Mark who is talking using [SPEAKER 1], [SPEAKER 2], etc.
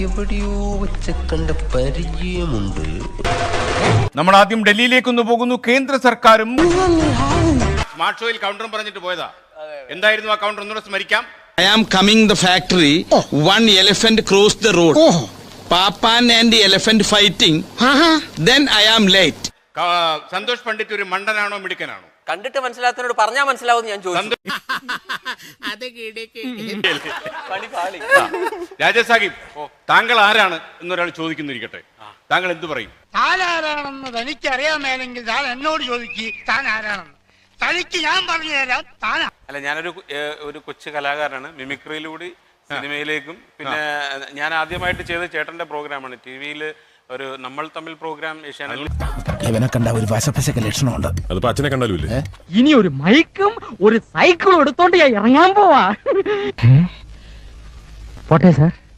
[SPEAKER 1] എവിടെയോ വെച്ച് കണ്ട പരിചയമുണ്ട്.
[SPEAKER 2] നമ്മൾ ആദ്യം ഡൽഹിയിലേക്കൊന്ന് പോകുന്നു. കേന്ദ്ര സർക്കാരും സ്മാർട്ട് ഷോയിൽ കൗണ്ടറും പറഞ്ഞിട്ട് പോയതാ. എന്തായിരുന്നു ആ കൗണ്ടർ ഒന്നുകൂടെ സ്മരിക്കാം.
[SPEAKER 3] I am coming the factory. One elephant crossed the road. Papan and the elephant fighting. Then I am late.
[SPEAKER 2] Santhosh Pandit ഒരു മണ്ടനാണോ മിടുക്കനാണോ?
[SPEAKER 4] കണ്ടിട്ട് മനസ്സിലാത്തവരോട് പറഞ്ഞാൽ മനസ്സിലാവുമെന്ന് ഞാൻ ചോദിച്ചു.
[SPEAKER 2] രാജസാഹിബ്, താങ്കൾ ആരാണ് എന്നൊരാൾ ചോദിക്കുന്നിരിക്കട്ടെ, താങ്കൾ എന്ത് പറയും?
[SPEAKER 5] താൻ ആരാണെന്ന് തനിക്കറിയാൻ മേലെങ്കിൽ താൻ എന്നോട് ചോദിക്കുക താൻ ആരാണെന്ന്. തനിക്ക് ഞാൻ പറഞ്ഞു തരാം താനാ.
[SPEAKER 6] അല്ല, ഞാനൊരു കൊച്ചു കലാകാരനാണ്. മിമിക്രിയിലൂടെ സിനിമയിലേക്കും പിന്നെ ഞാൻ ആദ്യമായിട്ട് ചെയ്ത ചേട്ടന്റെ പ്രോഗ്രാമാണ് ടിവിയിൽ ഒരു നമ്മൾ തമ്മിൽ പ്രോഗ്രാം ഏഷ്യാനെറ്റിൽ.
[SPEAKER 3] ഇവനെ കണ്ട ഒരു വശപ്പശക ലക്ഷണമുണ്ട്.
[SPEAKER 7] അത് അച്ഛനെ കണ്ടാലൂല്ലേ?
[SPEAKER 8] ഇനി ഒരു മൈക്കും ഒരു സൈക്കിളും എടുത്തോണ്ട് ഞാൻ ഇറങ്ങാൻ പോവാ. പോട്ടെ സാർ.